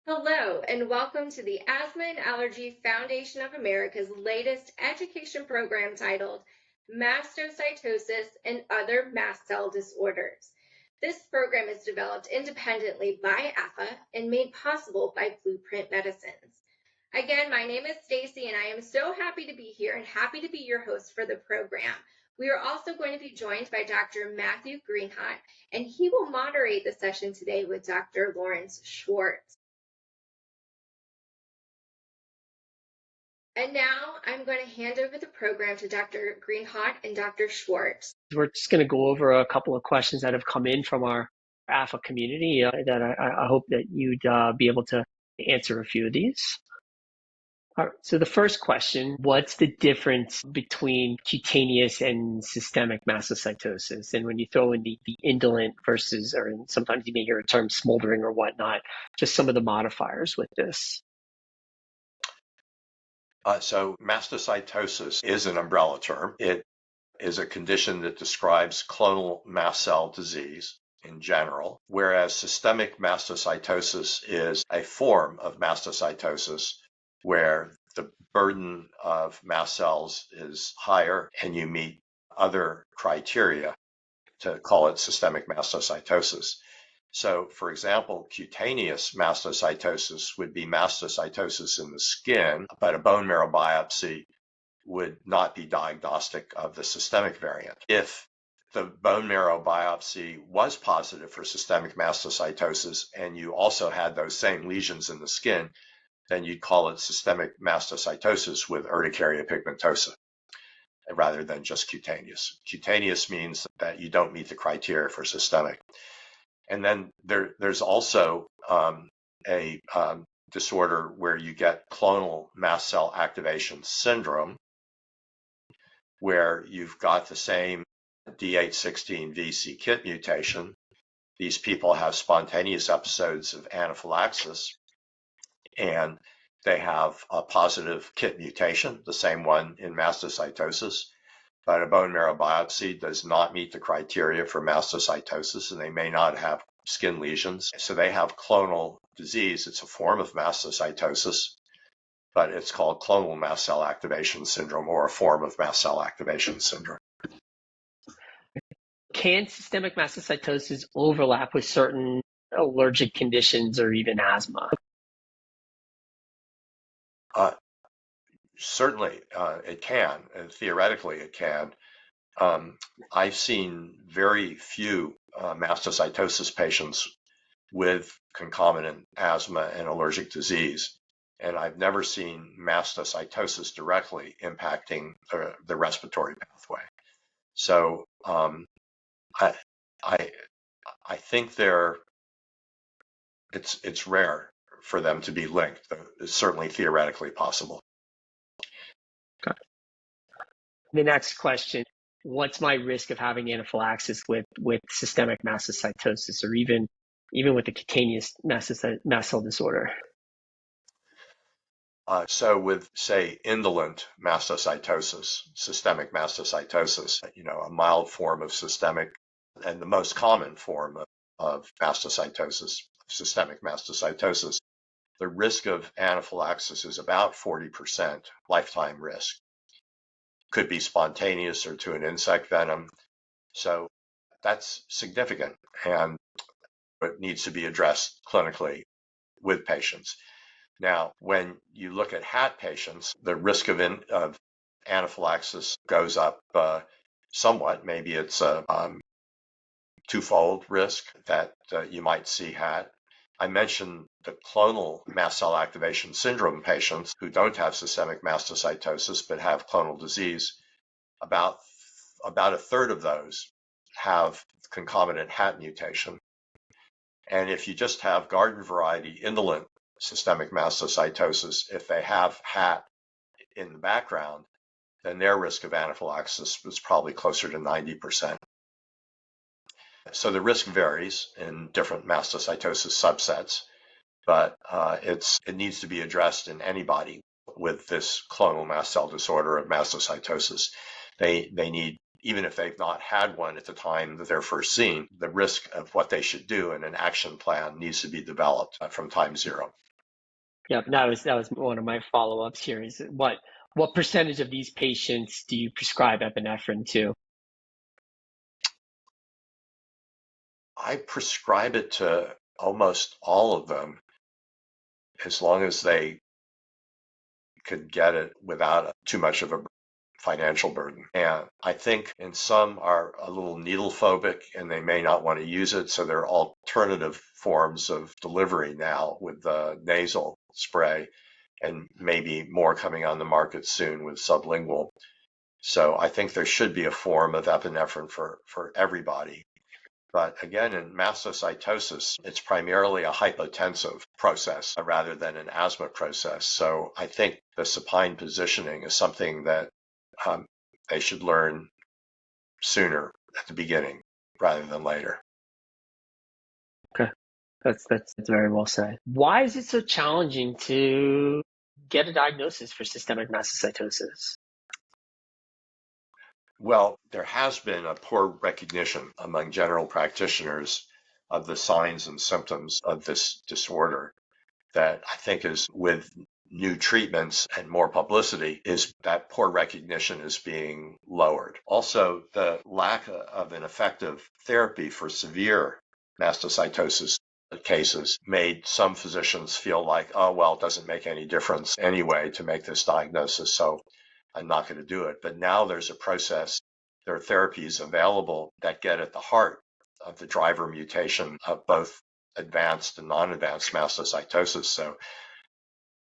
Hello, and welcome to the Asthma and Allergy Foundation of America's latest education program titled Mastocytosis and Other Mast Cell Disorders. This program is developed independently by AAFA and made possible by Blueprint Medicines. Again, my name is Stacy, and I am so happy to be here and happy to be your host for the program. We are also going to be joined by Dr. Matthew Greenhawt, and he will moderate the session today with Dr. Lawrence Schwartz. And now I'm going to hand over the program to Dr. Greenhawt and Dr. Schwartz. We're just going to go over a couple of questions that have come in from our AAFA community that I hope that you'd be able to answer a few of these. All right, so the first question, what's the difference between cutaneous and systemic mastocytosis? And when you throw in the indolent versus, or sometimes you may hear a term smoldering or whatnot, just some of the modifiers with this. So mastocytosis is an umbrella term. It is a condition that describes clonal mast cell disease in general, whereas systemic mastocytosis is a form of mastocytosis where the burden of mast cells is higher and you meet other criteria to call it systemic mastocytosis. So, for example, cutaneous mastocytosis would be mastocytosis in the skin, but a bone marrow biopsy would not be diagnostic of the systemic variant. If the bone marrow biopsy was positive for systemic mastocytosis and you also had those same lesions in the skin, then you'd call it systemic mastocytosis with urticaria pigmentosa rather than just cutaneous. Cutaneous means that you don't meet the criteria for systemic. And then there's also a disorder where you get clonal mast cell activation syndrome, where you've got the same D816V KIT mutation. These people have spontaneous episodes of anaphylaxis, and they have a positive KIT mutation, the same one in mastocytosis. But a bone marrow biopsy does not meet the criteria for mastocytosis, and they may not have skin lesions. So they have clonal disease. It's a form of mastocytosis, but it's called clonal mast cell activation syndrome, or a form of mast cell activation syndrome. Can systemic mastocytosis overlap with certain allergic conditions or even asthma? Certainly, it can. And theoretically, it can. I've seen very few mastocytosis patients with concomitant asthma and allergic disease, and I've never seen mastocytosis directly impacting the respiratory pathway. So I think it's rare for them to be linked. It's certainly theoretically possible. Okay. The next question, what's my risk of having anaphylaxis with systemic mastocytosis, or even with the cutaneous mast cell disorder? So with, say, indolent mastocytosis, systemic mastocytosis, a mild form of systemic and the most common form of mastocytosis, systemic mastocytosis, the risk of anaphylaxis is about 40% lifetime risk. Could be spontaneous or to an insect venom. So that's significant, and it needs to be addressed clinically with patients. Now, when you look at HAT patients, the risk of anaphylaxis goes up somewhat. Maybe it's a twofold risk that you might see HAT. I mentioned the clonal mast cell activation syndrome patients who don't have systemic mastocytosis but have clonal disease. About a third of those have concomitant HAT mutation. And if you just have garden variety indolent systemic mastocytosis, if they have HAT in the background, then their risk of anaphylaxis is probably closer to 90%. So the risk varies in different mastocytosis subsets, but it needs to be addressed in anybody with this clonal mast cell disorder of mastocytosis. They need, even if they've not had one at the time that they're first seen, the risk of what they should do and an action plan needs to be developed from time zero. Yeah, that was one of my follow-ups here is what percentage of these patients do you prescribe epinephrine to? I prescribe it to almost all of them as long as they could get it without too much of a financial burden. And I think in some are a little needle phobic and they may not want to use it. So there are alternative forms of delivery now with the nasal spray and maybe more coming on the market soon with sublingual. So I think there should be a form of epinephrine for everybody. But again, in mastocytosis, it's primarily a hypotensive process rather than an asthma process. So I think the supine positioning is something that they should learn sooner at the beginning rather than later. Okay, that's very well said. Why is it so challenging to get a diagnosis for systemic mastocytosis? Well, there has been a poor recognition among general practitioners of the signs and symptoms of this disorder that I think is with new treatments and more publicity is that poor recognition is being lowered. Also, the lack of an effective therapy for severe mastocytosis cases made some physicians feel like, oh, well, it doesn't make any difference anyway to make this diagnosis, so I'm not going to do it. But now there's a process, there are therapies available that get at the heart of the driver mutation of both advanced and non-advanced mastocytosis. So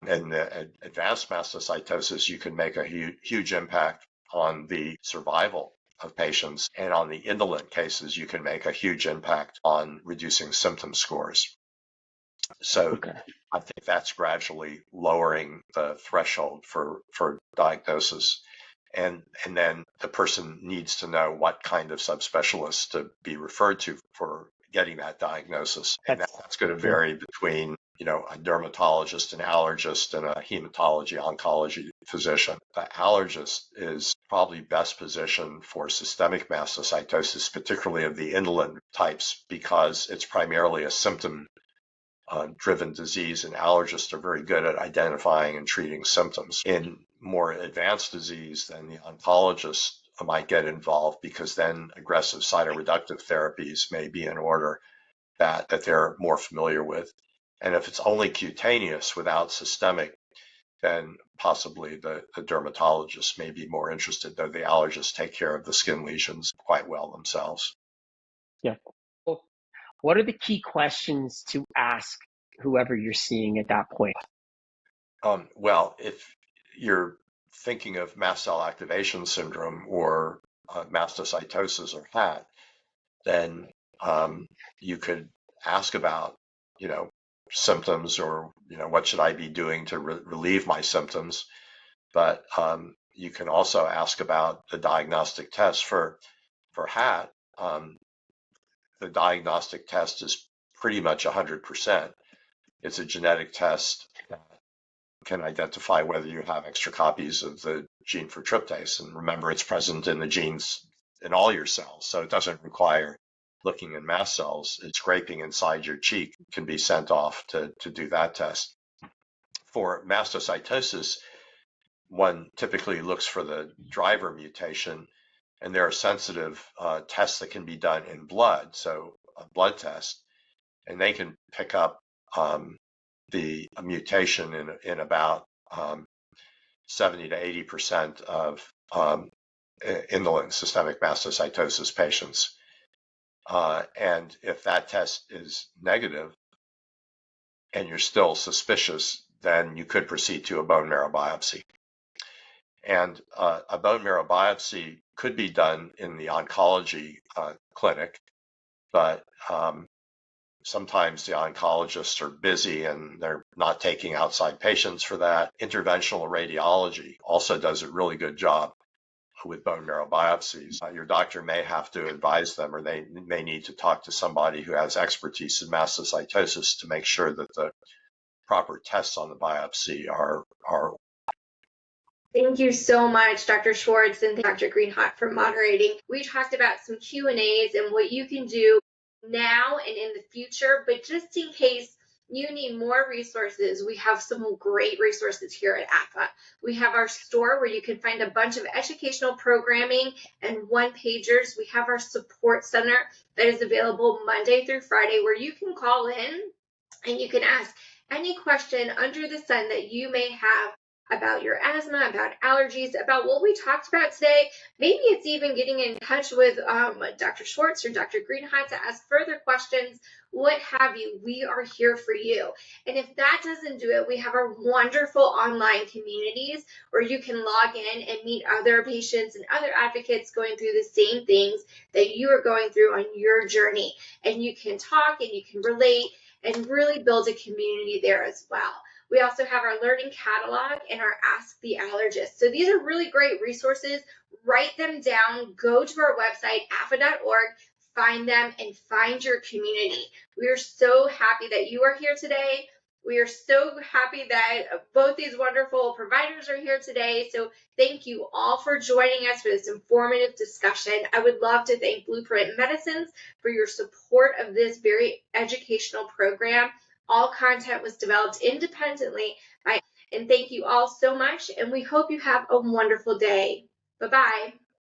in the advanced mastocytosis, you can make a huge impact on the survival of patients. And on the indolent cases, you can make a huge impact on reducing symptom scores. So Okay. I think that's gradually lowering the threshold for diagnosis. And then the person needs to know what kind of subspecialist to be referred to for getting that diagnosis. And that's going to vary between, a dermatologist, an allergist, and a hematology oncology physician. The allergist is probably best positioned for systemic mastocytosis, particularly of the indolent types, because it's primarily a symptom driven disease, and allergists are very good at identifying and treating symptoms. In more advanced disease, then the oncologist might get involved because then aggressive cytoreductive therapies may be in order that they're more familiar with. And if it's only cutaneous without systemic, then possibly the dermatologist may be more interested, though the allergists take care of the skin lesions quite well themselves. Yeah. Well, what are the key questions to ask whoever you're seeing at that point? Well, if you're thinking of mast cell activation syndrome or mastocytosis or HAT, then you could ask about, symptoms or, what should I be doing to relieve my symptoms. But you can also ask about the diagnostic test for HAT. The diagnostic test is pretty much 100%. It's a genetic test that can identify whether you have extra copies of the gene for tryptase. And remember, it's present in the genes in all your cells, so it doesn't require looking in mast cells. It's scraping inside your cheek can be sent off to do that test. For mastocytosis, one typically looks for the driver mutation, and there are sensitive tests that can be done in blood, so a blood test, and they can pick up the mutation in about 70 to 80% of indolent systemic mastocytosis patients. And if that test is negative and you're still suspicious, then you could proceed to a bone marrow biopsy. And a bone marrow biopsy could be done in the oncology clinic, but sometimes the oncologists are busy and they're not taking outside patients for that. Interventional radiology also does a really good job with bone marrow biopsies. Your doctor may have to advise them, or they may need to talk to somebody who has expertise in mastocytosis to make sure that the proper tests on the biopsy are. Thank you so much, Dr. Schwartz and Dr. Greenhawt, for moderating. We talked about some Q&As and what you can do now and in the future, but just in case you need more resources, we have some great resources here at AAFA. We have our store where you can find a bunch of educational programming and one-pagers. We have our support center that is available Monday through Friday where you can call in and you can ask any question under the sun that you may have about your asthma, about allergies, about what we talked about today. Maybe it's even getting in touch with Dr. Schwartz or Dr. Greenhawt to ask further questions, what have you. We are here for you. And if that doesn't do it, we have our wonderful online communities where you can log in and meet other patients and other advocates going through the same things that you are going through on your journey. And you can talk and you can relate and really build a community there as well. We also have our learning catalog and our Ask the Allergist. So these are really great resources. Write them down, go to our website, aafa.org, find them, and find your community. We are so happy that you are here today. We are so happy that both these wonderful providers are here today. So thank you all for joining us for this informative discussion. I would love to thank Blueprint Medicines for your support of this very educational program. All content was developed independently by, and thank you all so much. And we hope you have a wonderful day. Bye-bye.